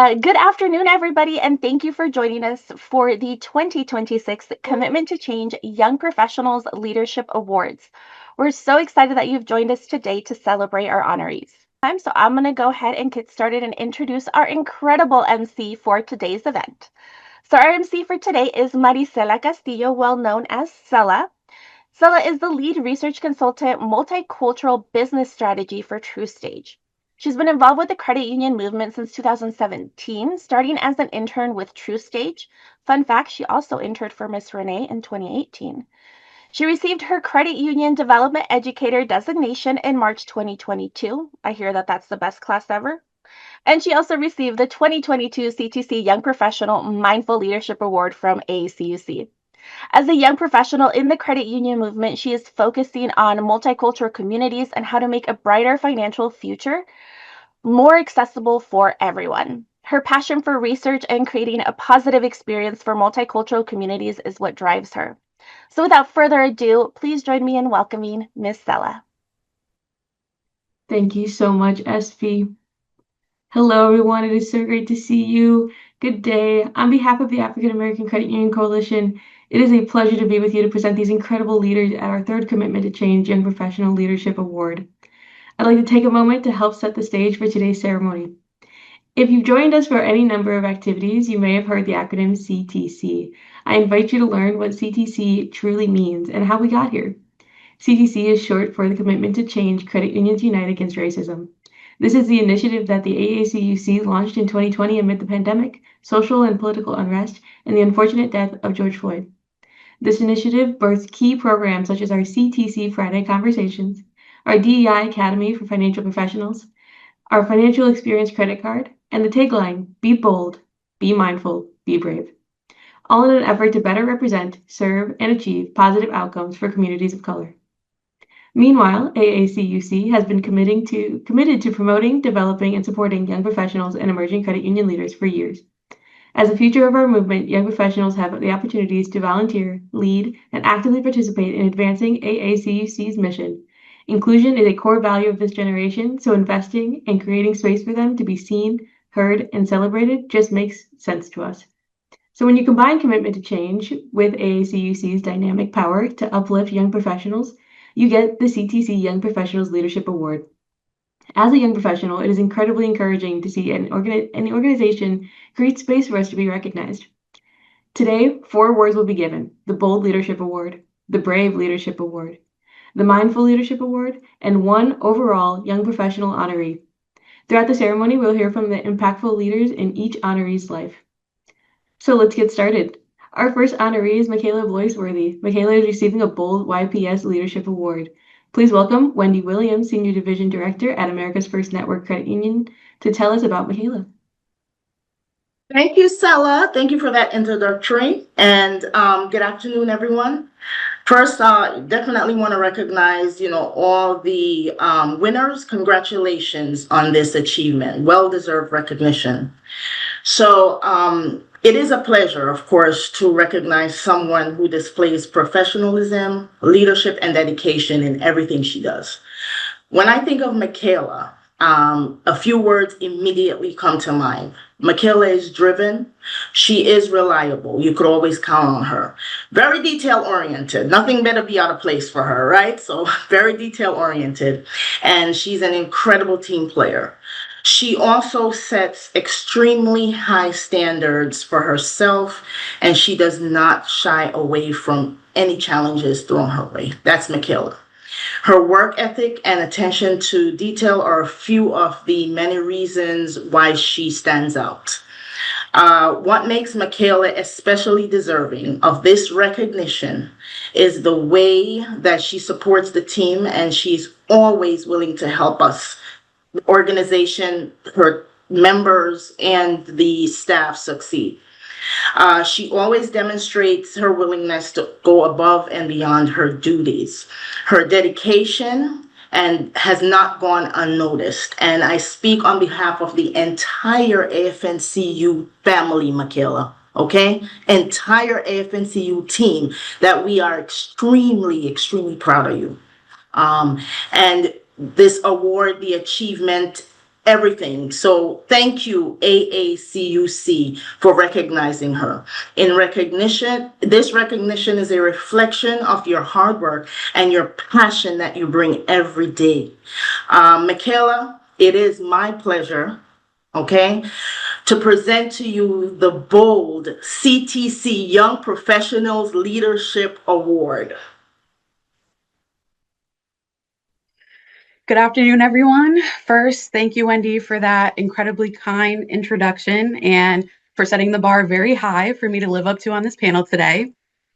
Good afternoon, everybody, and thank you for joining us for the 2026 Commitment to Change Young Professionals Leadership Awards. We're so excited that you've joined us today to celebrate our honorees. So I'm going to go ahead and get started and introduce our incredible MC for today's event. So our MC for today is Maricela Castillo, well known as Cela. Cela is the lead research consultant, multicultural business strategy for TrueStage. She's been involved with the credit union movement since 2017, starting as an intern with TrueStage. Fun fact, she also interned for Miss Renee in 2018. She received her Credit Union Development Educator designation in March 2022. I hear that that's the best class ever. And she also received the 2022 CTC Young Professional Mindful Leadership Award from AACUC. As a young professional in the credit union movement, she is focusing on multicultural communities and how to make a brighter financial future more accessible for everyone. Her passion for research and creating a positive experience for multicultural communities is what drives her. So without further ado, please join me in welcoming Ms. Cela. Thank you so much, SV. Hello, everyone. It is so great to see you. Good day. On behalf of the African American Credit Union Coalition, it is a pleasure to be with you to present these incredible leaders at our third Commitment to Change Young Professional Leadership Award. I'd like to take a moment to help set the stage for today's ceremony. If you've joined us for any number of activities, you may have heard the acronym CTC. I invite you to learn what CTC truly means and how we got here. CTC is short for the Commitment to Change Credit Unions Unite Against Racism. This is the initiative that the AACUC launched in 2020 amid the pandemic, social and political unrest, and the unfortunate death of George Floyd. This initiative birthed key programs such as our CTC Friday Conversations, our DEI Academy for Financial Professionals, our Financial Experience Credit Card, and the tagline, Be Bold, Be Mindful, Be Brave, all in an effort to better represent, serve, and achieve positive outcomes for communities of color. Meanwhile, AACUC has been committed to promoting, developing, and supporting young professionals and emerging credit union leaders for years. As a feature of our movement, young professionals have the opportunities to volunteer, lead, and actively participate in advancing AACUC's mission. Inclusion is a core value of this generation, so investing and creating space for them to be seen, heard, and celebrated just makes sense to us. So when you combine commitment to change with AACUC's dynamic power to uplift young professionals, you get the CTC Young Professionals Leadership Award. As a young professional, it is incredibly encouraging to see an organization create space for us to be recognized. Today, 4 awards will be given: the Bold Leadership Award, the Brave Leadership Award, the Mindful Leadership Award, and 1 overall Young Professional honoree. Throughout the ceremony, we'll hear from the impactful leaders in each honoree's life. So let's get started. Our first honoree is Makala Bloise-Worthy. Makala is receiving a Bold YPS Leadership Award. Please welcome Wendy Williams, Senior Division Director at America's First Network Credit Union, to tell us about Makala. Thank you, Cela. Thank you for that introductory. And good afternoon, everyone. First, I definitely want to recognize, all the winners. Congratulations on this achievement. Well-deserved recognition. So it is a pleasure, of course, to recognize someone who displays professionalism, leadership, and dedication in everything she does. When I think of Makala, a few words immediately come to mind. Makala is driven. She is reliable. You could always count on her. Very detail-oriented. Nothing better be out of place for her, right? So very detail-oriented. And she's an incredible team player. She also sets extremely high standards for herself, and she does not shy away from any challenges thrown her way. That's Makala. Her work ethic and attention to detail are a few of the many reasons why she stands out. What makes Makala especially deserving of this recognition is the way that she supports the team, and she's always willing to help us, the organization, her members, and the staff succeed. She always demonstrates her willingness to go above and beyond her duties. Her dedication and has not gone unnoticed. And I speak on behalf of the entire AFNCU family, Makala, okay? Entire AFNCU team, that we are extremely, extremely proud of you. And this award, the achievement, everything. So thank you, AACUC, for recognizing her. This recognition is a reflection of your hard work and your passion that you bring every day. Makala, it is my pleasure, okay, to present to you the bold CTC Young Professionals Leadership Award. Good afternoon, everyone. First, thank you, Wendy, for that incredibly kind introduction and for setting the bar very high for me to live up to on this panel today.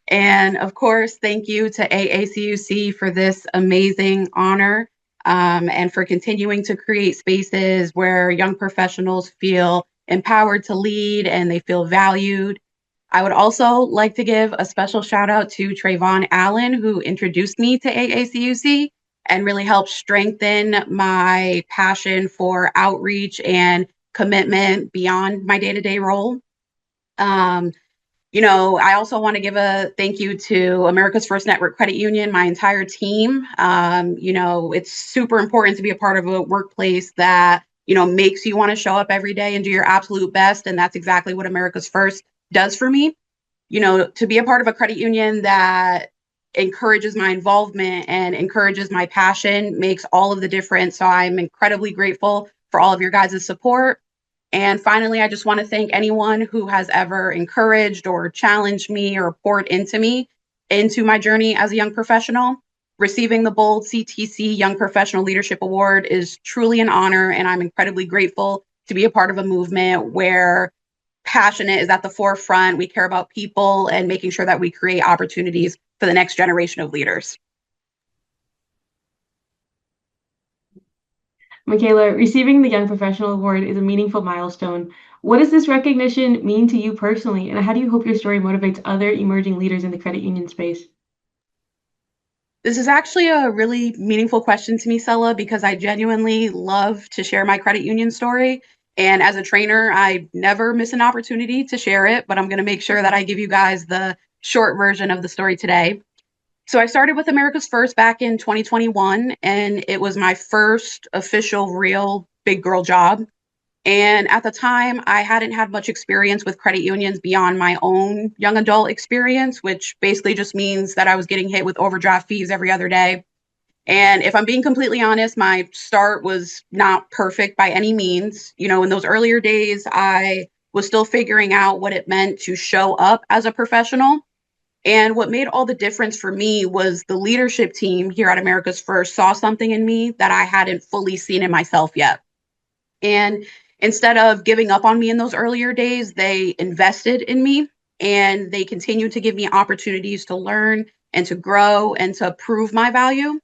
And of course, thank you to AACUC for this amazing honor and for continuing to create spaces where young professionals feel empowered to lead and they feel valued. I would also like to give a special shout out to Trayvon Allen, who introduced me to AACUC and really helped strengthen my passion for outreach and commitment beyond my day-to-day role. I also want to give a thank you to America's First Network Credit Union, my entire team. It's super important to be a part of a workplace that, makes you want to show up every day and do your absolute best. And that's exactly what America's First does for me. To be a part of a credit union that encourages my involvement and encourages my passion makes all of the difference. So I'm incredibly grateful for all of your guys' support. And finally, I just want to thank anyone who has ever encouraged or challenged me or poured into me into my journey as a young professional. Receiving the Bold CTC Young Professional Leadership Award is truly an honor, and I'm incredibly grateful to be a part of a movement where passionate is at the forefront. We care about people and making sure that we create opportunities for the next generation of leaders. Makala, receiving the Young Professional Award is a meaningful milestone. What does this recognition mean to you personally, and how do you hope your story motivates other emerging leaders in the credit union space? This is actually a really meaningful question to me, Sella, because I genuinely love to share my credit union story. And as a trainer, I never miss an opportunity to share it, but I'm going to make sure that I give you guys the short version of the story today. So I started with America's First back in 2021, and it was my first official real big girl job. And at the time, I hadn't had much experience with credit unions beyond my own young adult experience, which basically just means that I was getting hit with overdraft fees every other day. And if I'm being completely honest, my start was not perfect by any means. In those earlier days, I was still figuring out what it meant to show up as a professional. And what made all the difference for me was the leadership team here at America's First saw something in me that I hadn't fully seen in myself yet. And instead of giving up on me in those earlier days, they invested in me and they continued to give me opportunities to learn and to grow and to prove my value.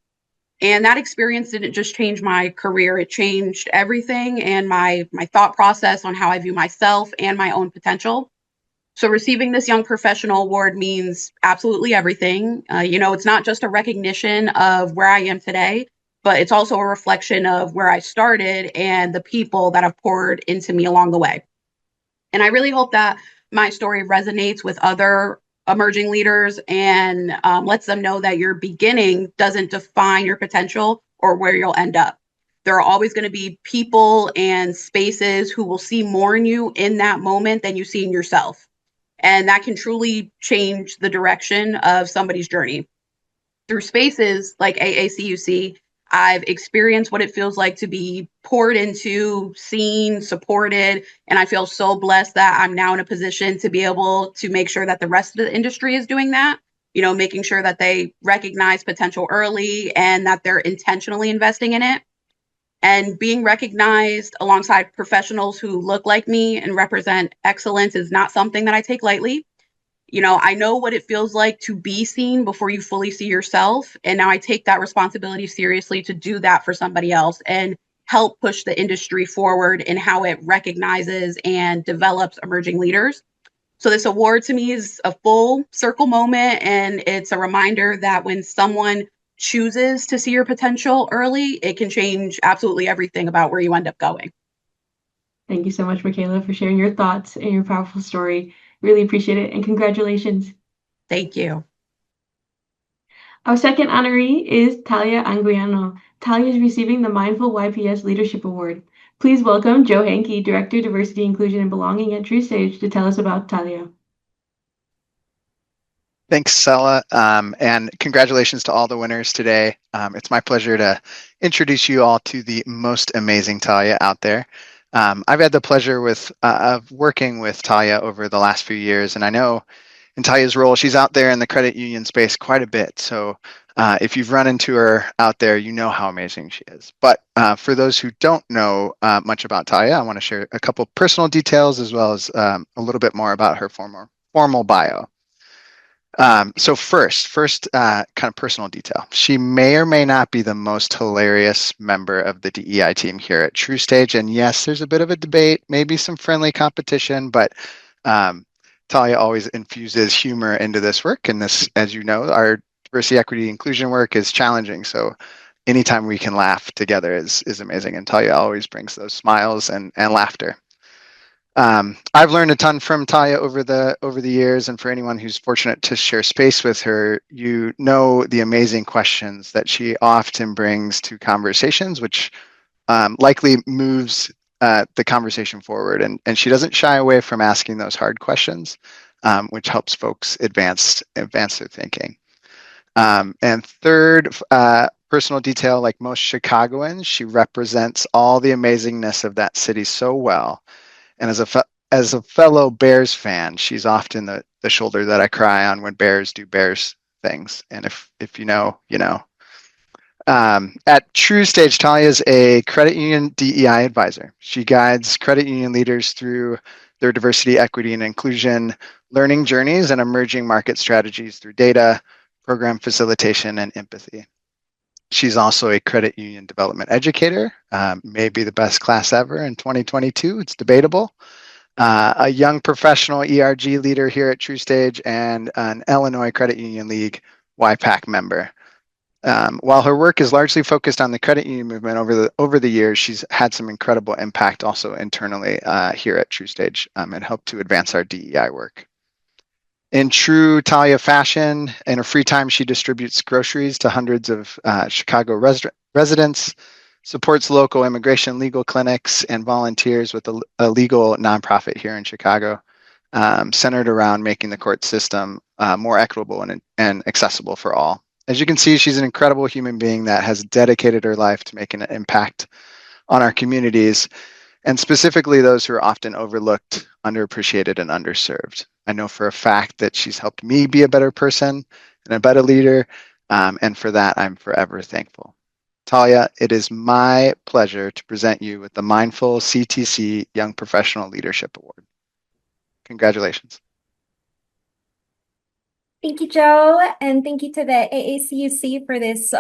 And that experience didn't just change my career, it changed everything and my thought process on how I view myself and my own potential. So receiving this Young Professional Award means absolutely everything. It's not just a recognition of where I am today, but it's also a reflection of where I started and the people that have poured into me along the way. And I really hope that my story resonates with other emerging leaders and lets them know that your beginning doesn't define your potential or where you'll end up. There are always going to be people and spaces who will see more in you in that moment than you see in yourself. And that can truly change the direction of somebody's journey. Through spaces like AACUC, I've experienced what it feels like to be poured into, seen, supported, and I feel so blessed that I'm now in a position to be able to make sure that the rest of the industry is doing that, making sure that they recognize potential early and that they're intentionally investing in it. And being recognized alongside professionals who look like me and represent excellence is not something that I take lightly. I know what it feels like to be seen before you fully see yourself. And now I take that responsibility seriously to do that for somebody else and help push the industry forward in how it recognizes and develops emerging leaders. So this award to me is a full circle moment. And it's a reminder that when someone chooses to see your potential early, it can change absolutely everything about where you end up going. Thank you so much, Makala, for sharing your thoughts and your powerful story. Really appreciate it, and congratulations. Thank you. Our second honoree is Talia Anguiano. Talia is receiving the Mindful YPS Leadership Award. Please welcome Joe Hankey, Director, Diversity, Inclusion, and Belonging at TrueStage, to tell us about Talia. Thanks, Sela, and congratulations to all the winners today. It's my pleasure to introduce you all to the most amazing Talia out there. I've had the pleasure of working with Talia over the last few years, and I know in Talia's role, she's out there in the credit union space quite a bit. So if you've run into her out there, you know how amazing she is. But for those who don't know much about Talia, I want to share a couple personal details as well as a little bit more about her formal bio. So first kind of personal detail. She may or may not be the most hilarious member of the DEI team here at TrueStage. And yes, there's a bit of a debate, maybe some friendly competition, but Talia always infuses humor into this work. And this, as you know, our diversity, equity, inclusion work is challenging. So anytime we can laugh together is amazing. And Talia always brings those smiles and laughter. I've learned a ton from Talia over the years, and for anyone who's fortunate to share space with her, you know the amazing questions that she often brings to conversations, which likely moves the conversation forward. And she doesn't shy away from asking those hard questions, which helps folks advance their thinking. And third, personal detail, like most Chicagoans, she represents all the amazingness of that city so well. And as a fellow Bears fan, she's often the shoulder that I cry on when Bears do Bears things. And if you know, you know. At TrueStage, Talia is a credit union DEI advisor. She guides credit union leaders through their diversity, equity, and inclusion learning journeys and emerging market strategies through data, program facilitation, and empathy. She's also a credit union development educator, maybe the best class ever in 2022. It's debatable. A young professional ERG leader here at TrueStage and an Illinois Credit Union League YPAC member. While her work is largely focused on the credit union movement over the years, she's had some incredible impact also internally here at TrueStage and helped to advance our DEI work. In true Talia fashion, in her free time, she distributes groceries to hundreds of Chicago residents, supports local immigration legal clinics, and volunteers with a legal nonprofit here in Chicago, centered around making the court system more equitable and accessible for all. As you can see, she's an incredible human being that has dedicated her life to making an impact on our communities, and specifically those who are often overlooked, underappreciated, and underserved. I know for a fact that she's helped me be a better person and a better leader, and for that, I'm forever thankful. Talia, it is my pleasure to present you with the Mindful CTC Young Professional Leadership Award. Congratulations. Thank you, Joe, and thank you to the AACUC for this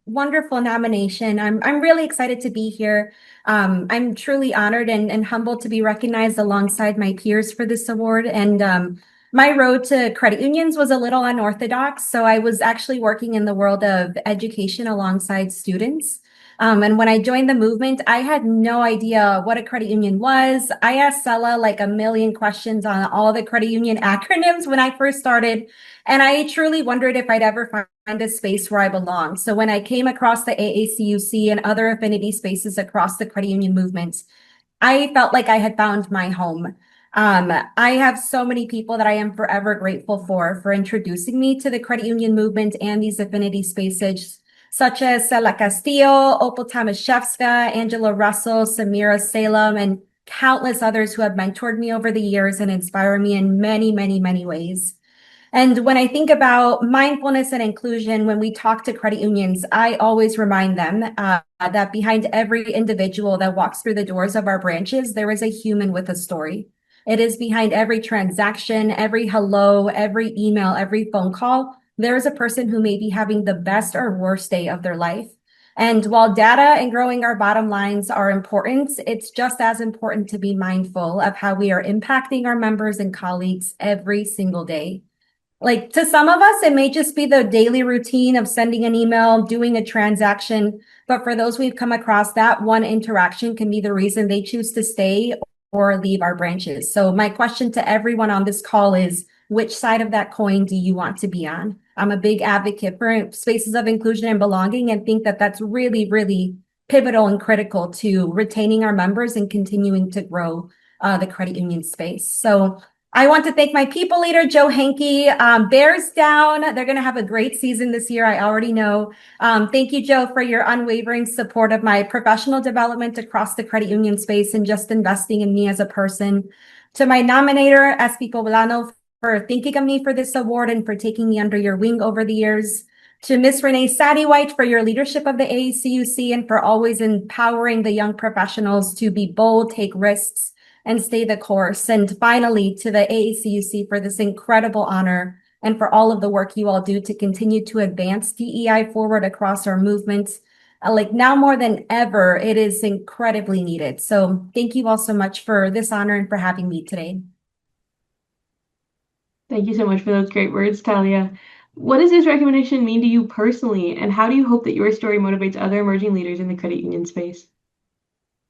wonderful nomination. I'm really excited to be here. I'm truly honored and humbled to be recognized alongside my peers for this award. And my road to credit unions was a little unorthodox, so I was actually working in the world of education alongside students. And when I joined the movement, I had no idea what a credit union was. I asked Sela like a million questions on all the credit union acronyms when I first started. And I truly wondered if I'd ever find a space where I belong. So when I came across the AACUC and other affinity spaces across the credit union movement, I felt like I had found my home. I have so many people that I am forever grateful for introducing me to the credit union movement and these affinity spaces, such as Sela Castillo, Opal Tomaszewska, Angela Russell, Samira Salem, and countless others who have mentored me over the years and inspire me in many, many, many ways. And when I think about mindfulness and inclusion, when we talk to credit unions, I always remind them that behind every individual that walks through the doors of our branches, there is a human with a story. It is behind every transaction, every hello, every email, every phone call, there is a person who may be having the best or worst day of their life. And while data and growing our bottom lines are important, it's just as important to be mindful of how we are impacting our members and colleagues every single day. Like to some of us, it may just be the daily routine of sending an email, doing a transaction. But for those we've come across, that one interaction can be the reason they choose to stay or leave our branches. So my question to everyone on this call is, which side of that coin do you want to be on? I'm a big advocate for spaces of inclusion and belonging and think that that's really, really pivotal and critical to retaining our members and continuing to grow the credit union space. So I want to thank my people leader, Joe Hankey. Bears down. They're going to have a great season this year. I already know. Thank you, Joe, for your unwavering support of my professional development across the credit union space and just investing in me as a person. To my nominator, SP Poblano, for thinking of me for this award and for taking me under your wing over the years. To Miss Renee Sadie-White for your leadership of the AACUC and for always empowering the young professionals to be bold, take risks, and stay the course. And finally, to the AACUC for this incredible honor and for all of the work you all do to continue to advance DEI forward across our movements. Like now more than ever, it is incredibly needed. So thank you all so much for this honor and for having me today. Thank you so much for those great words, Talia. What does this recommendation mean to you personally, and how do you hope that your story motivates other emerging leaders in the credit union space?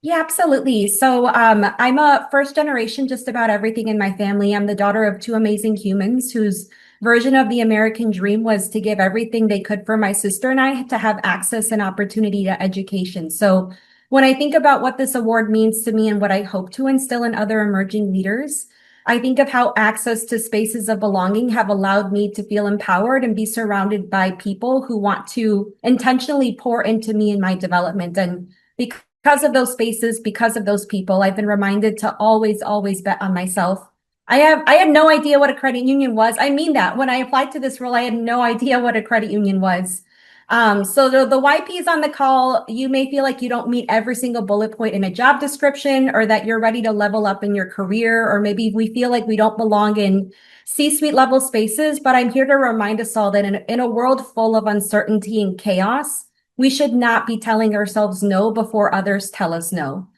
Yeah, absolutely. So I'm a first generation, just about everything in my family. I'm the daughter of two amazing humans whose version of the American dream was to give everything they could for my sister and I to have access and opportunity to education. So when I think about what this award means to me and what I hope to instill in other emerging leaders, I think of how access to spaces of belonging have allowed me to feel empowered and be surrounded by people who want to intentionally pour into me in my development. And because of those spaces, because of those people, I've been reminded to always, always bet on myself. I had no idea what a credit union was. I mean that. When I applied to this role, I had no idea what a credit union was. So the YPs on the call, you may feel like you don't meet every single bullet point in a job description or that you're ready to level up in your career, or maybe we feel like we don't belong in C-suite level spaces, but I'm here to remind us all that in a world full of uncertainty and chaos, we should not be telling ourselves no before others tell us no.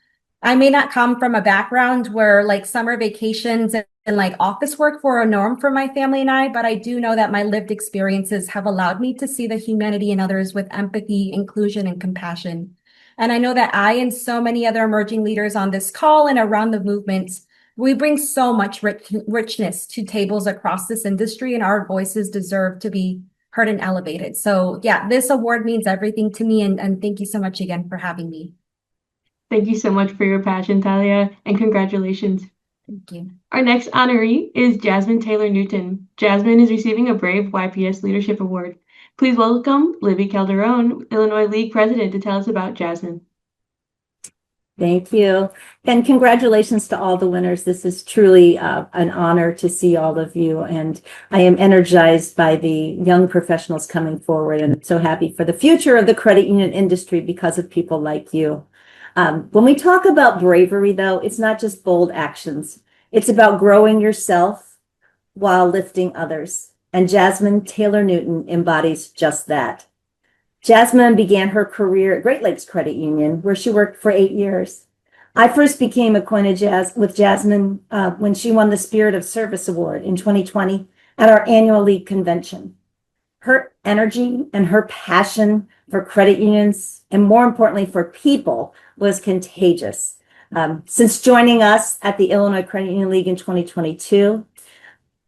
I may not come from a background where like summer vacations and like office work were a norm for my family and I, but I do know that my lived experiences have allowed me to see the humanity in others with empathy, inclusion, and compassion. And I know that I and so many other emerging leaders on this call and around the movement, we bring so much richness to tables across this industry, and our voices deserve to be heard and elevated. So yeah, this award means everything to me, and thank you so much again for having me. Thank you so much for your passion, Talia, and congratulations. Thank you. Our next honoree is Jasmine Taylor Newton. Jasmine is receiving a Brave YPS Leadership Award. Please welcome Libby Calderon, Illinois League President, to tell us about Jasmine. Thank you. And congratulations to all the winners. This is truly an honor to see all of you. And I am energized by the young professionals coming forward, and so happy for the future of the credit union industry because of people like you. When we talk about bravery, though, it's not just bold actions. It's about growing yourself while lifting others. And Jasmine Taylor Newton embodies just that. Jasmine began her career at Great Lakes Credit Union, where she worked for 8 years. I first became acquainted with Jasmine when she won the Spirit of Service Award in 2020 at our annual league convention. Her energy and her passion for credit unions, and more importantly for people, was contagious. Since joining us at the Illinois Credit Union League in 2022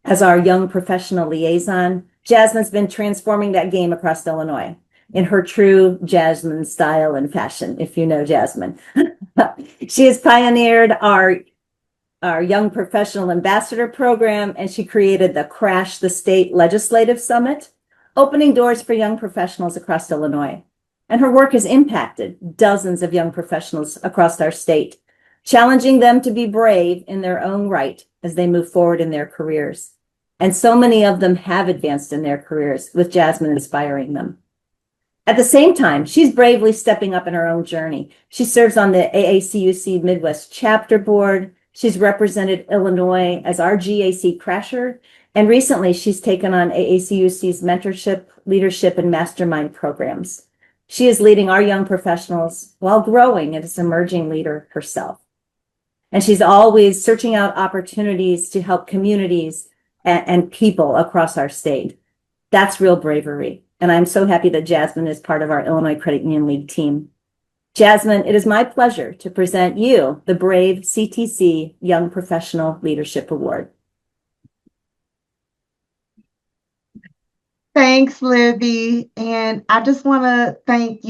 as our young professional liaison, Jasmine's been transforming that game across Illinois in her true Jasmine style and fashion, if you know Jasmine. She has pioneered our Young Professional Ambassador Program, and she created the Crash the State Legislative Summit, opening doors for young professionals across Illinois. And her work has impacted dozens of young professionals across our state, challenging them to be brave in their own right as they move forward in their careers. And so many of them have advanced in their careers, with Jasmine inspiring them. At the same time, she's bravely stepping up in her own journey. She serves on the AACUC Midwest Chapter Board. She's represented Illinois as our GAC Crasher. And recently, she's taken on AACUC's mentorship, leadership, and mastermind programs. She is leading our young professionals while growing as an emerging leader herself. And she's always searching out opportunities to help communities and people across our state. That's real bravery. And I'm so happy that Jasmine is part of our Illinois Credit Union League team. Jasmine, it is my pleasure to present you the Brave CTC Young Professional Leadership Award. Thanks, Libby. And I just want to thank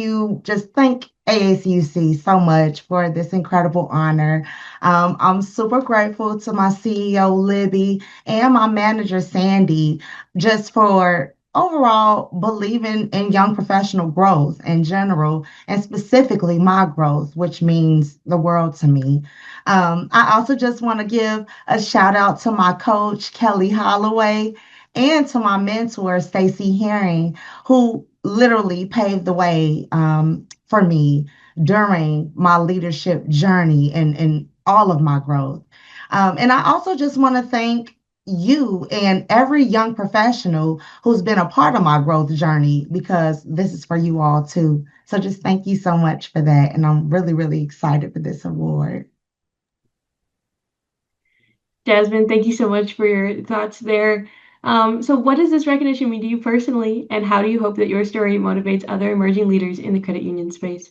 ASUC so much for this incredible honor. I'm super grateful to my CEO, Libby, and my manager, Sandy, just for overall believing in young professional growth in general, and specifically my growth, which means the world to me. I also just want to give a shout out to my coach, Kelly Holloway, and to my mentor, Stacey Herring, who literally paved the way for me during my leadership journey and all of my growth. And I also just want to thank you and every young professional who's been a part of my growth journey, because this is for you all too. So just thank you so much for that. And I'm really, really excited for this award. Jasmine, thank you so much for your thoughts there. So what does this recognition mean to you personally, and how do you hope that your story motivates other emerging leaders in the credit union space?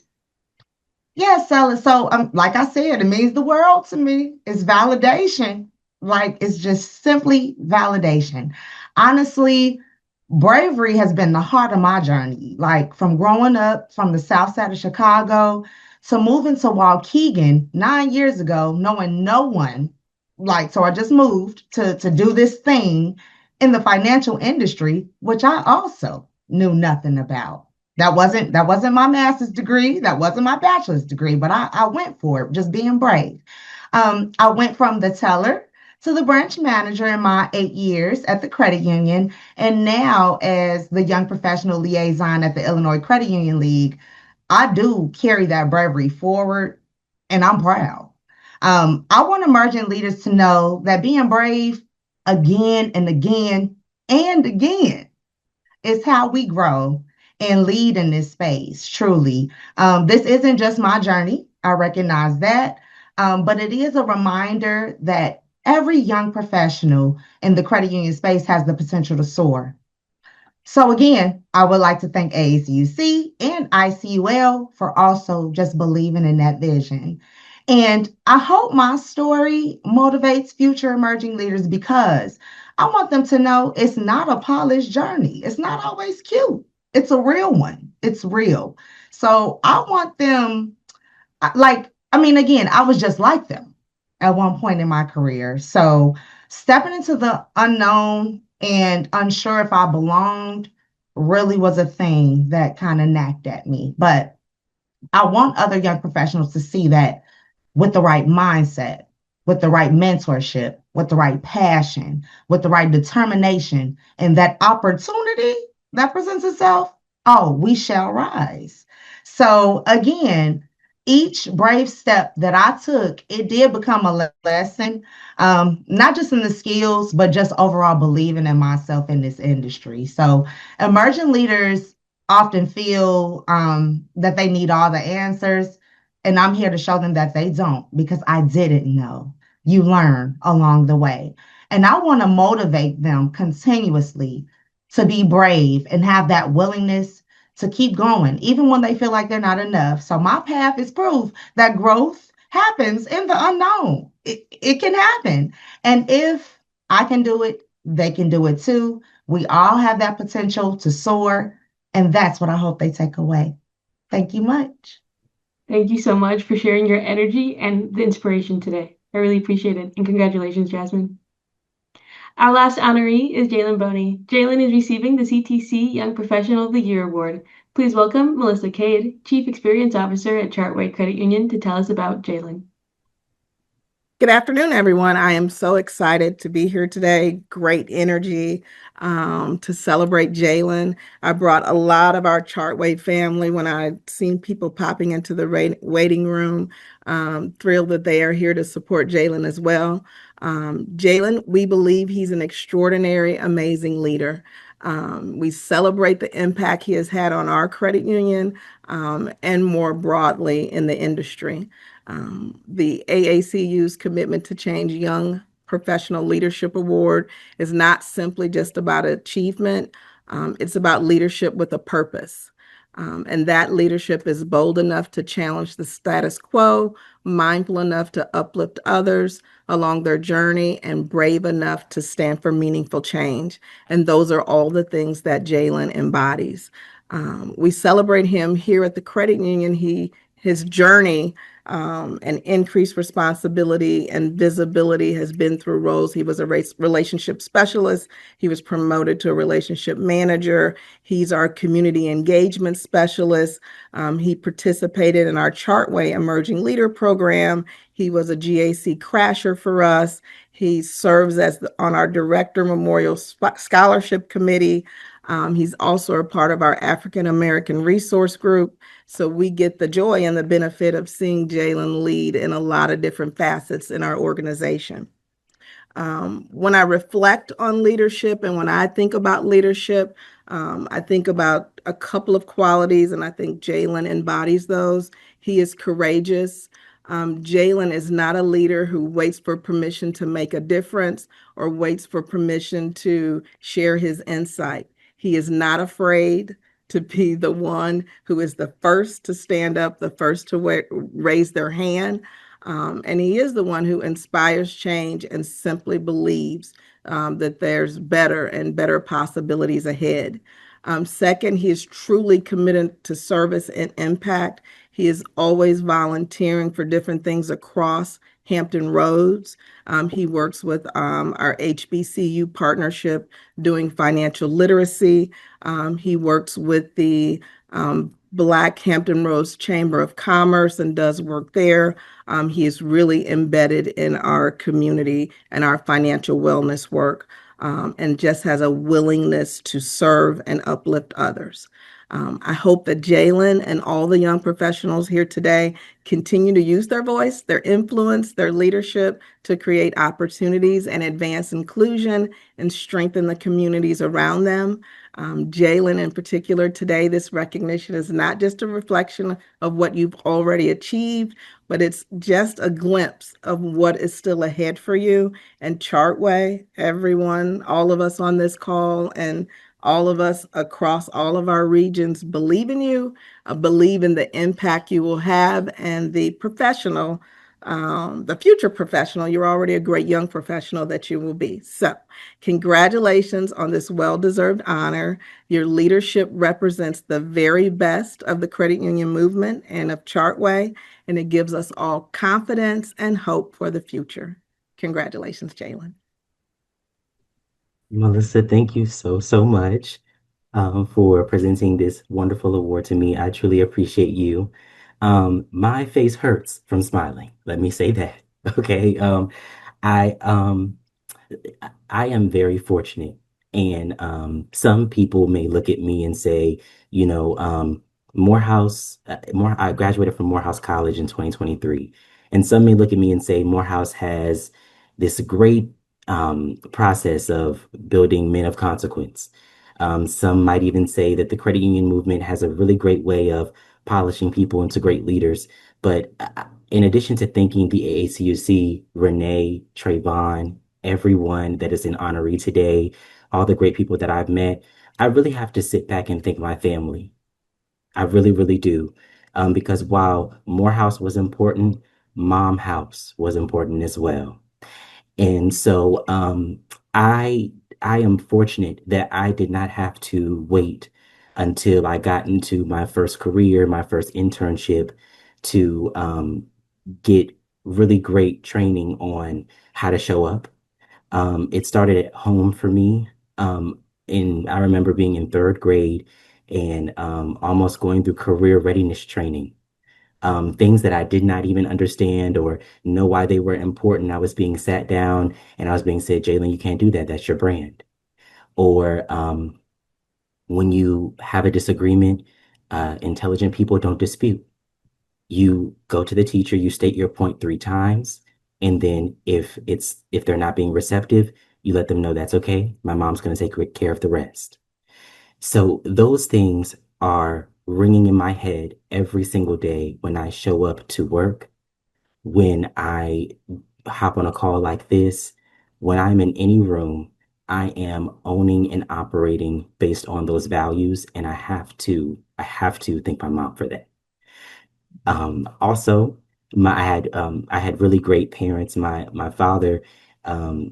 Yeah, Sally. So, like I said, it means the world to me. It's validation. Like, it's just simply validation. Honestly, bravery has been the heart of my journey. Like, from growing up from the south side of Chicago to moving to Waukegan 9 years ago, knowing no one. Like, so I just moved to do this thing in the financial industry, which I also knew nothing about. That wasn't my master's degree. That wasn't my bachelor's degree, but I went for it, just being brave. I went from the teller to the branch manager in my 8 years at the credit union, and now as the young professional liaison at the Illinois Credit Union League. I do carry that bravery forward, and I'm proud. I want emerging leaders to know that being brave again and again and again is how we grow and lead in this space, truly. This isn't just my journey. I recognize that. But it is a reminder that every young professional in the credit union space has the potential to soar. So again, I would like to thank ASUC and ICUL for also just believing in that vision. And I hope my story motivates future emerging leaders, because I want them to know it's not a polished journey. It's not always cute. It's a real one. It's real. So I want them, again, I was just like them at one point in my career. So stepping into the unknown and unsure if I belonged really was a thing that kind of nagged at me. But I want other young professionals to see that with the right mindset, with the right mentorship, with the right passion, with the right determination, and that opportunity that presents itself, oh, we shall rise. So again, each brave step that I took, it did become a lesson, not just in the skills, but just overall believing in myself in this industry. So emerging leaders often feel that they need all the answers. And I'm here to show them that they don't, because I didn't know. You learn along the way. And I want to motivate them continuously to be brave and have that willingness to keep going, even when they feel like they're not enough. So my path is proof that growth happens in the unknown. It can happen. And if I can do it, they can do it too. We all have that potential to soar. And that's what I hope they take away. Thank you much. Thank you so much for sharing your energy and the inspiration today. I really appreciate it. And congratulations, Jasmine. Our last honoree is Jalen Boney. Jalen is receiving the CTC Young Professional of the Year Award. Please welcome Melissa Cade, Chief Experience Officer at Chartway Credit Union, to tell us about Jalen. Good afternoon, everyone. I am so excited to be here today. Great energy to celebrate Jalen. I brought a lot of our Chartway family when I seen people popping into the waiting room. Thrilled that they are here to support Jalen as well. Jalen, we believe he's an extraordinary, amazing leader. We celebrate the impact he has had on our credit union and more broadly in the industry. The AACU's Commitment to Change Young Professional Leadership Award is not simply just about achievement. It's about leadership with a purpose. And that leadership is bold enough to challenge the status quo, mindful enough to uplift others along their journey, and brave enough to stand for meaningful change. And those are all the things that Jalen embodies. We celebrate him here at the credit union. He his journey and increased responsibility and visibility has been through roles. He was a relationship specialist. He was promoted to a relationship manager. He's our community engagement specialist. He participated in our Chartway Emerging Leader program. He was a GAC crasher for us. He serves on our Director Memorial Scholarship Committee. He's also a part of our African American Resource Group. So we get the joy and the benefit of seeing Jalen lead in a lot of different facets in our organization. When I reflect on leadership and when I think about leadership, I think about a couple of qualities, and I think Jalen embodies those. He is courageous. Jalen is not a leader who waits for permission to make a difference or waits for permission to share his insight. He is not afraid to be the one who is the first to stand up, the first to raise their hand. And he is the one who inspires change and simply believes that there's better and better possibilities ahead. Second, he is truly committed to service and impact. He is always volunteering for different things across Hampton Roads. He works with our HBCU partnership doing financial literacy. He works with the Black Hampton Roads Chamber of Commerce and does work there. He is really embedded in our community and our financial wellness work, and just has a willingness to serve and uplift others. I hope that Jalen and all the young professionals here today continue to use their voice, their influence, their leadership to create opportunities and advance inclusion and strengthen the communities around them. Jalen, in particular, today, this recognition is not just a reflection of what you've already achieved, but it's just a glimpse of what is still ahead for you. And Chartway, everyone, all of us on this call, and all of us across all of our regions believe in you, believe in the impact you will have, and the professional, the future professional, you're already a great young professional that you will be. So congratulations on this well-deserved honor. Your leadership represents the very best of the credit union movement and of Chartway, and it gives us all confidence and hope for the future. Congratulations, Jalen. Melissa, thank you so much for presenting this wonderful award to me. I truly appreciate you. My face hurts from smiling. Let me say that. Okay. I I am very fortunate, and some people may look at me and say, you know, I graduated from Morehouse College in 2023, and some may look at me and say Morehouse has this great process of building men of consequence. Some might even say that the credit union movement has a really great way of polishing people into great leaders. But in addition to thanking the AACUC, Renee, Trayvon, everyone that is an honoree today, all the great people that I've met, I really have to sit back and thank my family. I really, really do. Because while Morehouse was important, Mom House was important as well. And so I am fortunate that I did not have to wait until I got into my first career, my first internship, to get really great training on how to show up. It started at home for me. I remember being in third grade and almost going through career readiness training. Things that I did not even understand or know why they were important. I was being sat down and I was being said, Jalen, you can't do that. That's your brand. Or when you have a disagreement, intelligent people don't dispute. You go to the teacher, you state your point 3 times, and then if they're not being receptive, you let them know that's okay. My mom's going to take care of the rest. So those things are ringing in my head every single day when I show up to work, when I hop on a call like this, when I'm in any room. I am owning and operating based on those values, and I have to thank my mom for that. Also, I had really great parents. My father,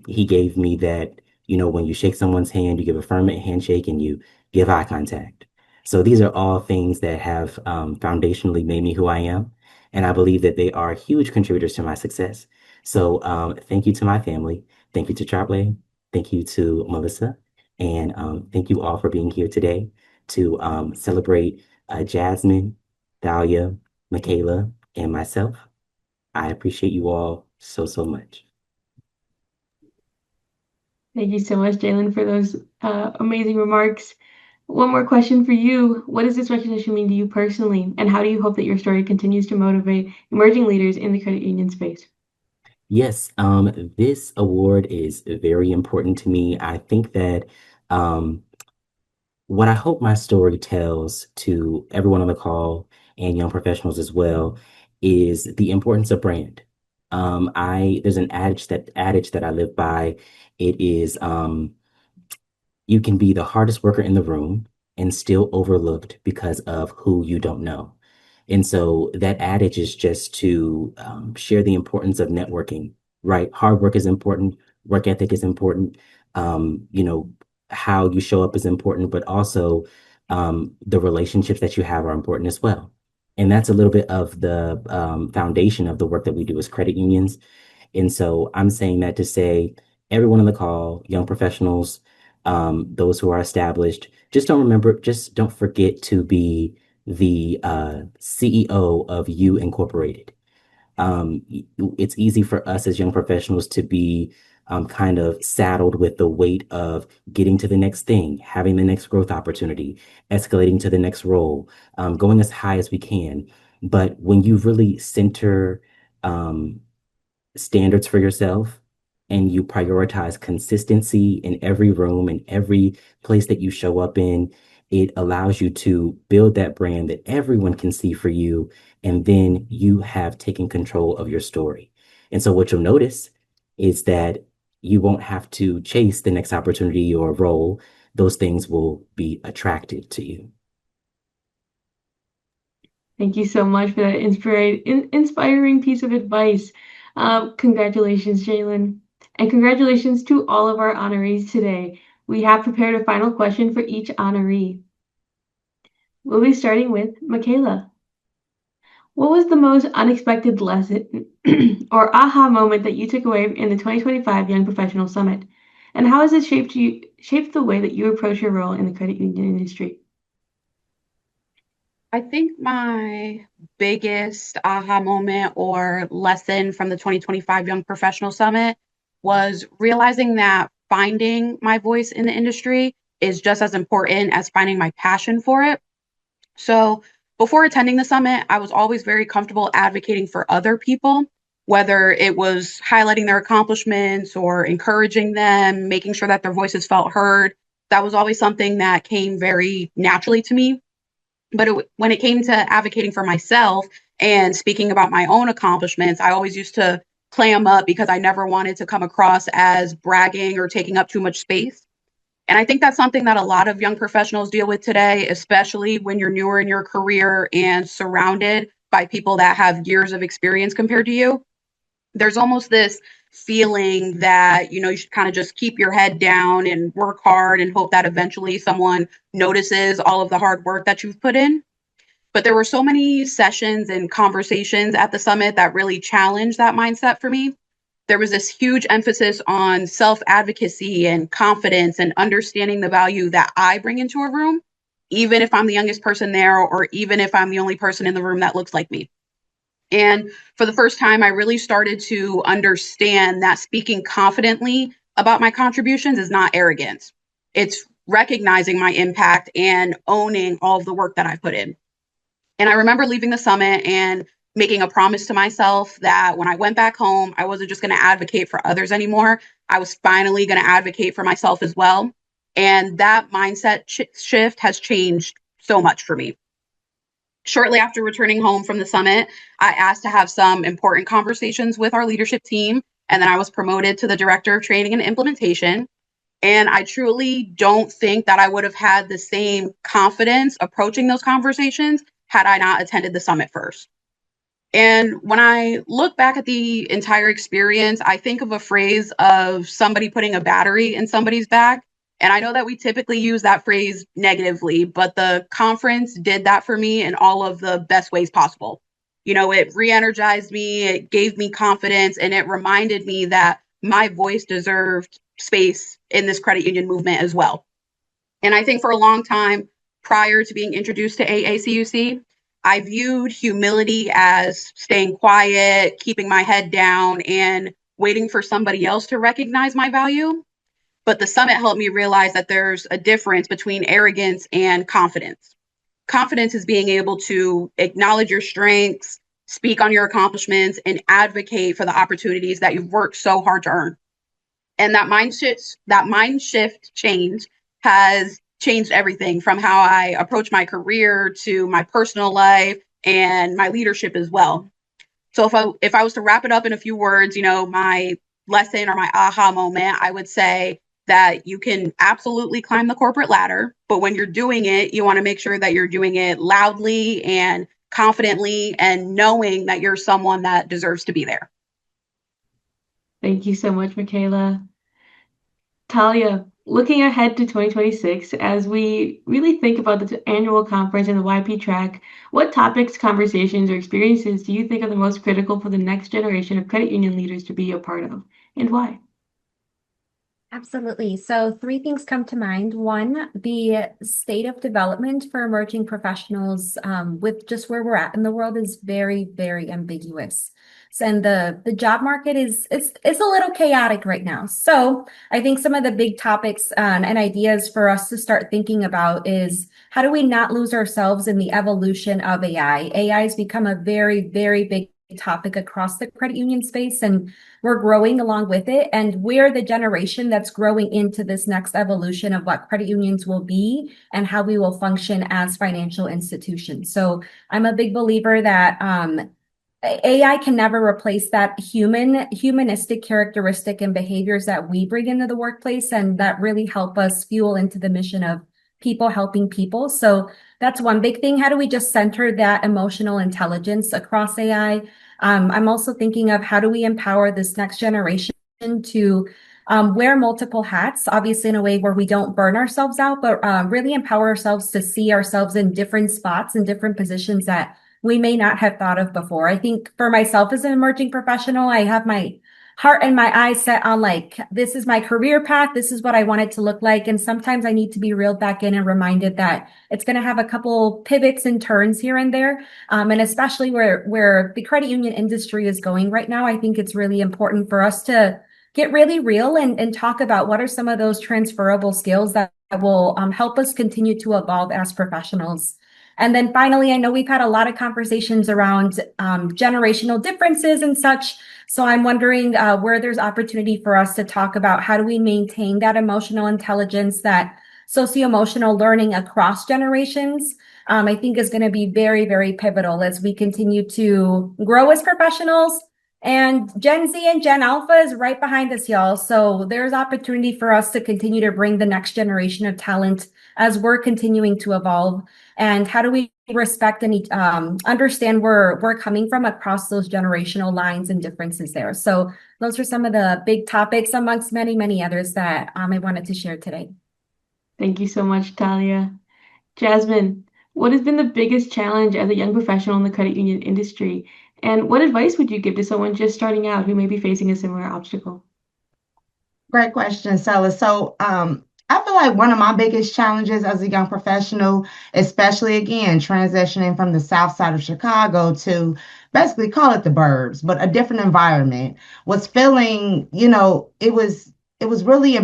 he gave me that, when you shake someone's hand, you give a firm handshake and you give eye contact. So these are all things that have foundationally made me who I am. And I believe that they are huge contributors to my success. So thank you to my family. Thank you to Chartway. Thank you to Melissa. And thank you all for being here today to celebrate Jasmine, Thalia, Makala, and myself. I appreciate you all so, so much. Thank you so much, Jalen, for those amazing remarks. One more question for you. What does this recognition mean to you personally, and how do you hope that your story continues to motivate emerging leaders in the credit union space? Yes, this award is very important to me. I think that um, what I hope my story tells to everyone on the call and young professionals as well is the importance of brand. There's an adage that I live by. It is you can be the hardest worker in the room and still overlooked because of who you don't know. And so that adage is just to share the importance of networking, right? Hard work is important, work ethic is important, you know, how you show up is important, but also the relationships that you have are important as well. And that's a little bit of the foundation of the work that we do as credit unions. And so I'm saying that to say, everyone on the call, young professionals, those who are established, just don't forget to be the CEO of You Incorporated. It's easy for us as young professionals to be kind of saddled with the weight of getting to the next thing, having the next growth opportunity, escalating to the next role, going as high as we can. But when you really center um, standards for yourself and you prioritize consistency in every room and every place that you show up in, it allows you to build that brand that everyone can see for you. And then you have taken control of your story. And so what you'll notice is that you won't have to chase the next opportunity or role. Those things will be attracted to you. Thank you so much for that inspiring piece of advice. Congratulations, Jalen. And congratulations to all of our honorees today. We have prepared a final question for each honoree. We'll be starting with Makala. What was the most unexpected lesson or aha moment that you took away in the 2025 Young Professional Summit? And how has it shaped the way that you approach your role in the credit union industry? I think my biggest aha moment or lesson from the 2025 Young Professional Summit was realizing that finding my voice in the industry is just as important as finding my passion for it. So before attending the summit, I was always very comfortable advocating for other people, whether it was highlighting their accomplishments or encouraging them, making sure that their voices felt heard. That was always something that came very naturally to me. But when it came to advocating for myself and speaking about my own accomplishments, I always used to clam up because I never wanted to come across as bragging or taking up too much space. And I think that's something that a lot of young professionals deal with today, especially when you're newer in your career and surrounded by people that have years of experience compared to you. There's almost this feeling that, you should kind of just keep your head down and work hard and hope that eventually someone notices all of the hard work that you've put in. But there were so many sessions and conversations at the summit that really challenged that mindset for me. There was this huge emphasis on self-advocacy and confidence and understanding the value that I bring into a room, even if I'm the youngest person there or even if I'm the only person in the room that looks like me. And for the first time, I really started to understand that speaking confidently about my contributions is not arrogance. It's recognizing my impact and owning all of the work that I put in. And I remember leaving the summit and making a promise to myself that when I went back home, I wasn't just going to advocate for others anymore. I was finally going to advocate for myself as well. And that mindset shift has changed so much for me. Shortly after returning home from the summit, I asked to have some important conversations with our leadership team. And then I was promoted to the director of training and implementation. And I truly don't think that I would have had the same confidence approaching those conversations had I not attended the summit first. And when I look back at the entire experience, I think of a phrase of somebody putting a battery in somebody's back And I know that we typically use that phrase negatively, but the conference did that for me in all of the best ways possible. It re-energized me, it gave me confidence, and it reminded me that my voice deserved space in this credit union movement as well. And I think for a long time, prior to being introduced to AACUC, I viewed humility as staying quiet, keeping my head down, and waiting for somebody else to recognize my value. But the summit helped me realize that there's a difference between arrogance and confidence. Confidence is being able to acknowledge your strengths, speak on your accomplishments, and advocate for the opportunities that you've worked so hard to earn. And that mind shift change has changed everything from how I approach my career to my personal life and my leadership as well. So if I was to wrap it up in a few words, my lesson or my aha moment, I would say that you can absolutely climb the corporate ladder, but when you're doing it, you want to make sure that you're doing it loudly and confidently and knowing that you're someone that deserves to be there. Thank you so much, Makala. Talia, looking ahead to 2026, as we really think about the annual conference and the YP track, what topics, conversations, or experiences do you think are the most critical for the next generation of credit union leaders to be a part of, and why? Absolutely. So 3 things come to mind. One, the state of development for emerging professionals with just where we're at in the world is very, very ambiguous. And the job market is it's a little chaotic right now. So I think some of the big topics and ideas for us to start thinking about is how do we not lose ourselves in the evolution of AI? AI has become a very, very big topic across the credit union space, and we're growing along with it. And we're the generation that's growing into this next evolution of what credit unions will be and how we will function as financial institutions. So I'm a big believer that AI can never replace that humanistic characteristic and behaviors that we bring into the workplace and that really help us fuel into the mission of people helping people. So that's one big thing. How do we just center that emotional intelligence across AI? I'm also thinking of how do we empower this next generation to wear multiple hats, obviously in a way where we don't burn ourselves out, but really empower ourselves to see ourselves in different spots and different positions that we may not have thought of before. I think for myself as an emerging professional, I have my heart and my eyes set on this is my career path. This is what I want it to look like. And sometimes I need to be reeled back in and reminded that it's going to have a couple pivots and turns here and there. And especially where the credit union industry is going right now, I think it's really important for us to get really real and talk about what are some of those transferable skills that will help us continue to evolve as professionals. And then finally, I know we've had a lot of conversations around generational differences and such. So I'm wondering where there's opportunity for us to talk about how do we maintain that emotional intelligence, that socio-emotional learning across generations, I think is going to be very, very pivotal as we continue to grow as professionals. And Gen Z and Gen Alpha is right behind us, y'all. So there's opportunity for us to continue to bring the next generation of talent as we're continuing to evolve. And how do we respect and understand where we're coming from across those generational lines and differences there? So those are some of the big topics amongst many, many others that I wanted to share today. Thank you so much, Talia. Jasmine, what has been the biggest challenge as a young professional in the credit union industry? And what advice would you give to someone just starting out who may be facing a similar obstacle? Great question, Sella. So, I feel like one of my biggest challenges as a young professional, especially again, transitioning from the south side of Chicago to basically call it the burbs, but a different environment, was feeling, it was really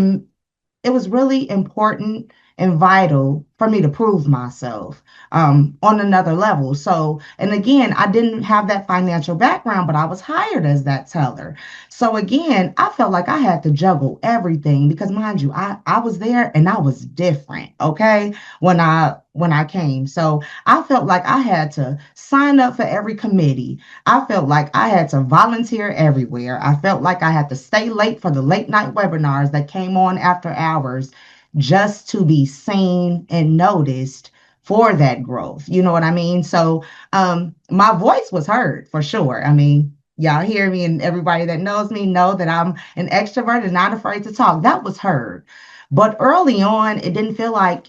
important and vital for me to prove myself on another level. So, and again, I didn't have that financial background, but I was hired as that teller. So again, I felt like I had to juggle everything because mind you, I was there and I was different, okay, when I came. So I felt like I had to sign up for every committee. I felt like I had to volunteer everywhere. I felt like I had to stay late for the late night webinars that came on after hours just to be seen and noticed for that growth. You know what I mean? So my voice was heard for sure. I mean, y'all hear me, and everybody that knows me know that I'm an extrovert and not afraid to talk. That was heard. But early on, it didn't feel like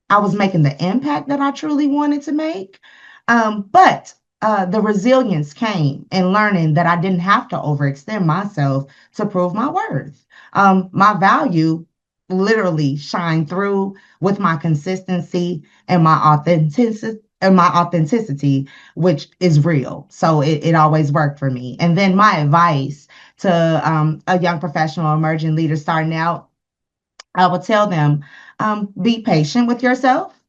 I was making the impact that I truly wanted to make. But the resilience came in learning that I didn't have to overextend myself to prove my worth. My value literally shined through with my consistency and my authenticity, which is real. So it always worked for me. And then my advice to a young professional, emerging leader starting out, I would tell them, be patient with yourself,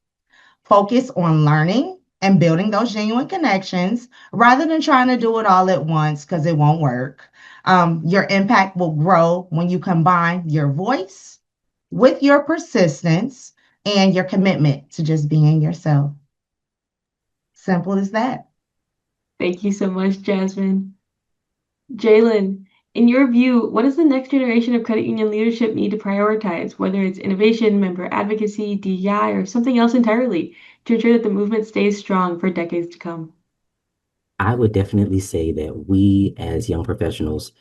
focus on learning and building those genuine connections rather than trying to do it all at once because it won't work. Your impact will grow when you combine your voice with your persistence and your commitment to just being yourself. Simple as that. Thank you so much, Jasmine. Jalen, in your view, what does the next generation of credit union leadership need to prioritize, whether it's innovation, member advocacy, DEI, or something else entirely, to ensure that the movement stays strong for decades to come? I would definitely say that we as young professionals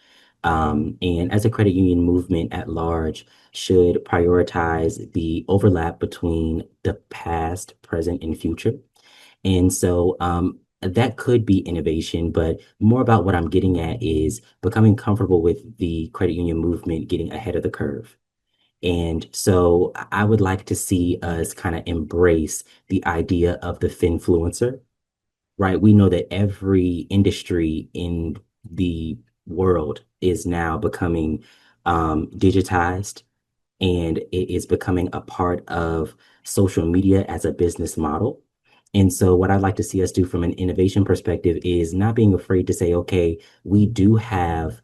and as a credit union movement at large should prioritize the overlap between the past, present, and future. And so that could be innovation, but more about what I'm getting at is becoming comfortable with the credit union movement getting ahead of the curve. And so I would like to see us kind of embrace the idea of the finfluencer, right? We know that every industry in the world is now becoming digitized, and it is becoming a part of social media as a business model. And so what I'd like to see us do from an innovation perspective is not being afraid to say, okay, we do have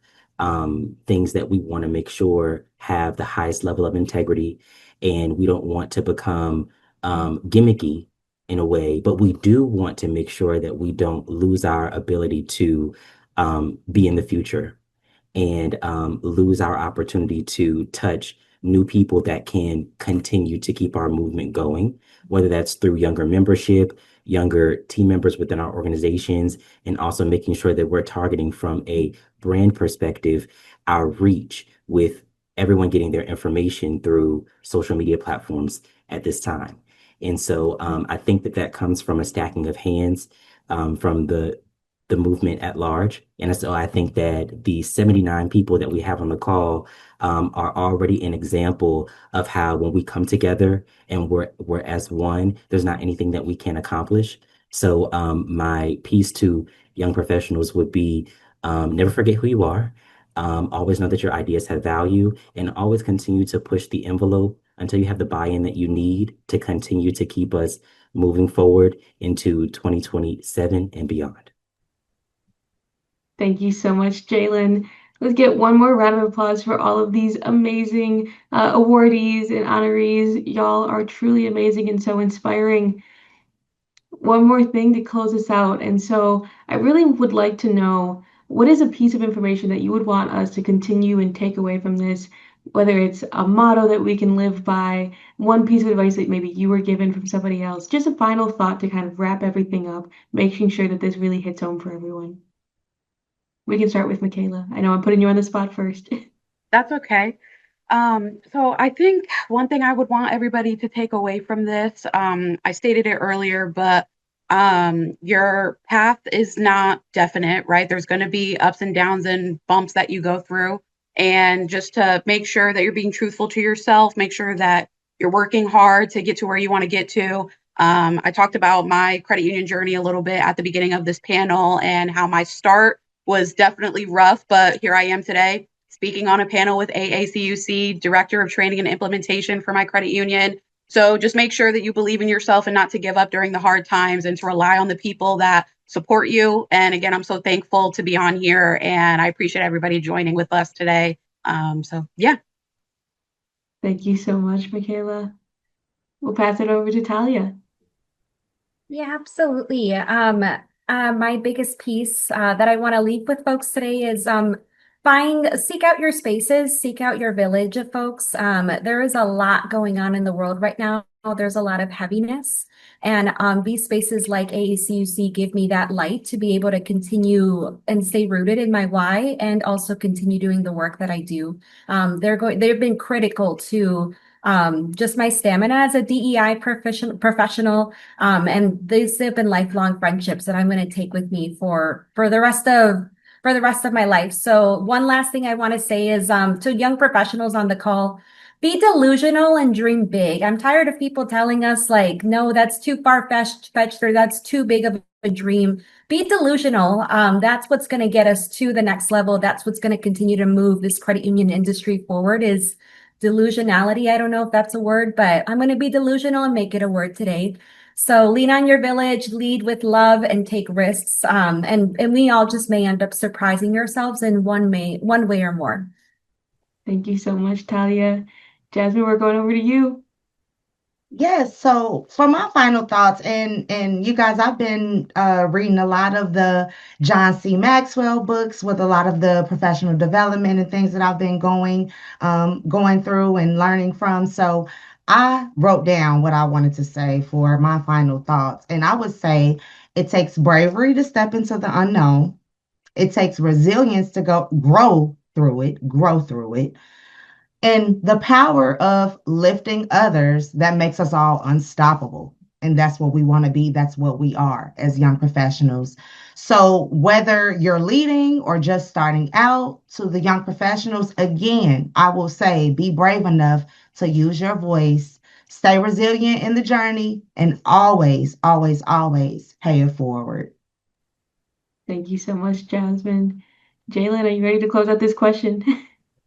things that we want to make sure have the highest level of integrity, and we don't want to become gimmicky in a way, but we do want to make sure that we don't lose our ability to be in the future and lose our opportunity to touch new people that can continue to keep our movement going, whether that's through younger membership, younger team members within our organizations, and also making sure that we're targeting from a brand perspective our reach with everyone getting their information through social media platforms at this time. And so I think that that comes from a stacking of hands from the movement at large. And so I think that the 79 people that we have on the call are already an example of how when we come together and we're as one, there's not anything that we can't accomplish. So my piece to young professionals would be never forget who you are. Always know that your ideas have value, and always continue to push the envelope until you have the buy-in that you need to continue to keep us moving forward into 2027 and beyond. Thank you so much, Jalen. Let's get one more round of applause for all of these amazing awardees and honorees. Y'all are truly amazing and so inspiring. One more thing to close us out. And so I really would like to know, what is a piece of information that you would want us to continue and take away from this, whether it's a motto that we can live by, one piece of advice that maybe you were given from somebody else, just a final thought to kind of wrap everything up, making sure that this really hits home for everyone. We can start with Makala. I know I'm putting you on the spot first. That's okay. So I think one thing I would want everybody to take away from this, I stated it earlier, but your path is not definite, right? There's going to be ups and downs and bumps that you go through. And just to make sure that you're being truthful to yourself, make sure that you're working hard to get to where you want to get to. I talked about my credit union journey a little bit at the beginning of this panel and how my start was definitely rough, but here I am today speaking on a panel with AACUC, Director of Training and Implementation for my credit union. So just make sure that you believe in yourself and not to give up during the hard times and to rely on the people that support you. And again, I'm so thankful to be on here and I appreciate everybody joining with us today. So yeah. Thank you so much, Makala. We'll pass it over to Talia. Yeah, absolutely. My biggest piece that I want to leave with folks today is seek out your spaces, seek out your village of folks. There is a lot going on in the world right now. There's a lot of heaviness. And these spaces like AACUC give me that light to be able to continue and stay rooted in my why and also continue doing the work that I do. They've been critical to just my stamina as a DEI professional. And these have been lifelong friendships that I'm going to take with me for the rest of my life. So one last thing I want to say is to young professionals on the call, be delusional and dream big. I'm tired of people telling us like, no, that's too far-fetched or that's too big of a dream. Be delusional. That's what's going to get us to the next level. That's what's going to continue to move this credit union industry forward is delusionality. I don't know if that's a word, but I'm going to be delusional and make it a word today. So lean on your village, lead with love, and take risks. And we all just may end up surprising ourselves in one way or more. Thank you so much, Talia. Jasmine, we're going over to you. Yes, so for my final thoughts, and you guys, I've been reading a lot of the John C. Maxwell books with a lot of the professional development and things that I've been going through and learning from. So I wrote down what I wanted to say for my final thoughts, and I would say it takes bravery to step into the unknown. It takes resilience to grow through it. And the power of lifting others that makes us all unstoppable. And that's what we want to be. That's what we are as young professionals. So, whether you're leading or just starting out, to the young professionals, again, I will say be brave enough to use your voice, stay resilient in the journey, and always, always, always pay it forward. Thank you so much, Jasmine. Jalen, are you ready to close out this question?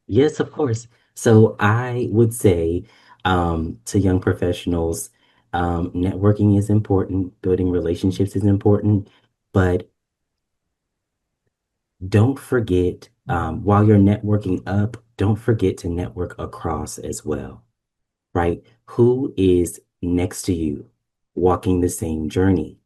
Yes, of course. So I would say to young professionals, networking is important, building relationships is important, but don't forget, while you're networking up, don't forget to network across as well, right? Who is next to you walking the same journey?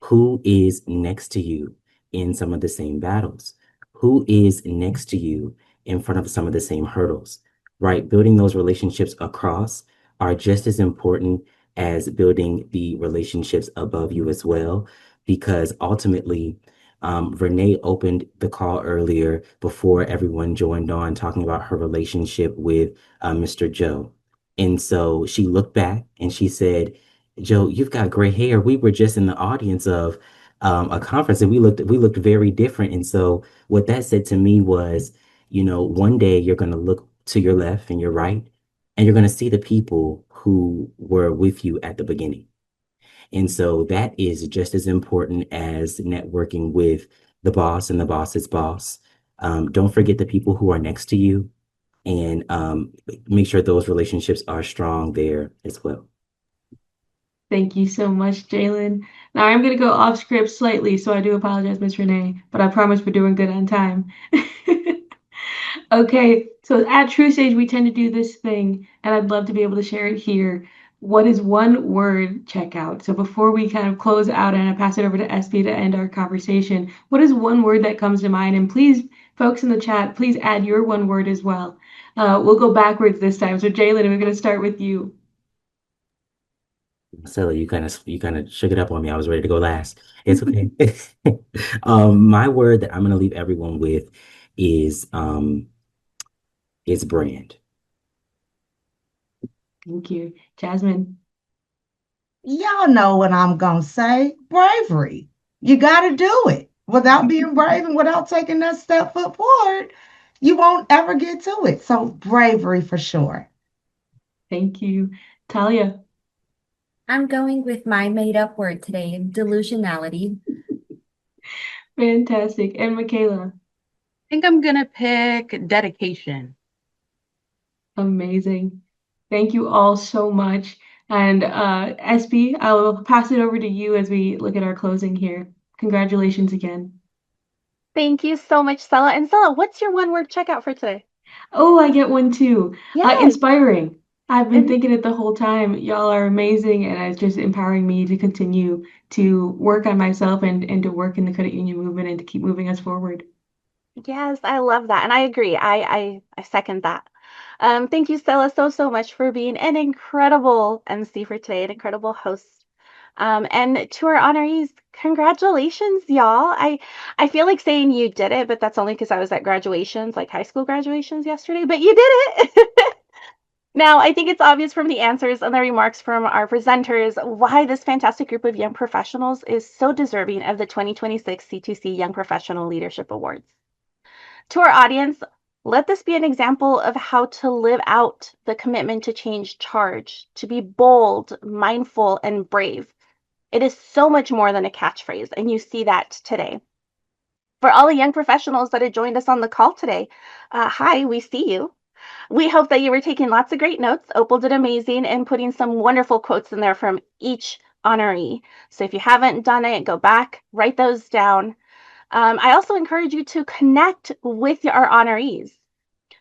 Who is next to you in some of the same battles? Who is next to you in front of some of the same hurdles, right? Building those relationships across are just as important as building the relationships above you as well, because ultimately, Renee opened the call earlier before everyone joined on talking about her relationship with Mr. Joe. And so she looked back and she said, Joe, you've got gray hair. We were just in the audience of a conference and we looked very different. And so what that said to me was, one day you're going to look to your left and your right, and you're going to see the people who were with you at the beginning. And so that is just as important as networking with the boss and the boss's boss. Don't forget the people who are next to you, and make sure those relationships are strong there as well. Thank you so much, Jalen. Now I'm going to go off script slightly, so I do apologize, Miss Renee, but I promise we're doing good on time. Okay, so at True Stage, we tend to do this thing, and I'd love to be able to share it here. What is one word checkout? So before we kind of close out and I pass it over to SB to end our conversation, what is one word that comes to mind? And please, folks in the chat, please add your one word as well. We'll go backwards this time. So Jalen, we're going to start with you. So you kind of shook it up on me. I was ready to go last. It's okay. My word that I'm gonna leave everyone with is brand. Thank you. Jasmine. Y'all know what I'm going to say. Bravery. You got to do it. Without being brave and without taking that step foot forward, you won't ever get to it. So bravery for sure. Thank you. Talia. I'm going with my made-up word today, delusionality. Fantastic. And Makala. I think I'm going to pick dedication. Amazing. Thank you all so much. And SB, I will pass it over to you as we look at our closing here. Congratulations again. Thank you so much, Stella. And Stella, what's your one word checkout for today? Oh, I get one too. Yes. Inspiring. I've been And- thinking it the whole time. Y'all are amazing, and it's just empowering me to continue to work on myself and to work in the credit union movement and to keep moving us forward. Yes, I love that. And I agree. I second that. Thank you, Stella, so much for being an incredible MC for today, an incredible host. And to our honorees, congratulations, y'all. I feel like saying you did it, but that's only because I was at graduations, like high school graduations yesterday, but you did it. Now, I think it's obvious from the answers and the remarks from our presenters why this fantastic group of young professionals is so deserving of the 2026 CTC Young Professional Leadership Awards. To our audience, let this be an example of how to live out the commitment to change charge, to be bold, mindful, and brave. It is so much more than a catchphrase, and you see that today. For all the young professionals that have joined us on the call today, hi, we see you. We hope that you were taking lots of great notes. Opal did amazing and putting some wonderful quotes in there from each honoree. So if you haven't done it, go back, write those down. I also encourage you to connect with our honorees.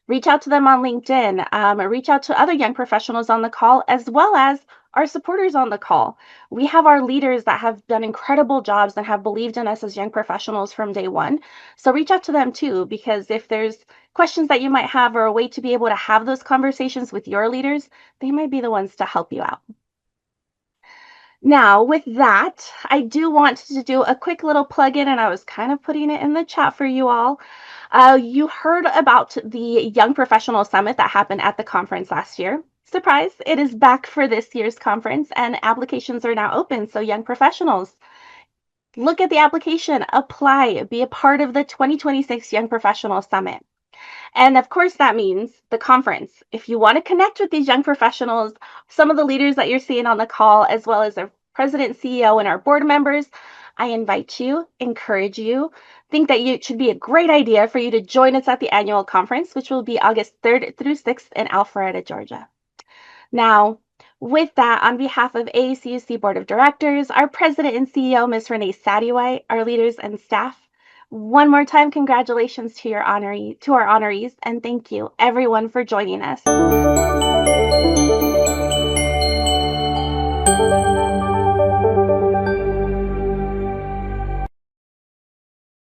Reach out to them on LinkedIn, reach out to other young professionals on the call, as well as our supporters on the call. We have our leaders that have done incredible jobs and have believed in us as young professionals from day one. So reach out to them too, because if there's questions that you might have or a way to be able to have those conversations with your leaders, they might be the ones to help you out. Now, with that, I do want to do a quick little plug-in, and I was kind of putting it in the chat for you all. You heard about the Young Professional Summit that happened at the conference last year. Surprise, it is back for this year's conference, and applications are now open. So, young professionals, look at the application, apply, be a part of the 2026 Young Professional Summit. And of course, that means the conference. If you want to connect with these young professionals, some of the leaders that you're seeing on the call, as well as our president, CEO, and our board members, I invite you, encourage you, think that it should be a great idea for you to join us at the annual conference, which will be August 3rd through 6th in Alpharetta, Georgia. Now, with that, on behalf of AACUC Board of Directors, our president and CEO, Ms. Renee Sadiwhite, our leaders and staff, one more time, congratulations to our honorees, and thank you everyone for joining us.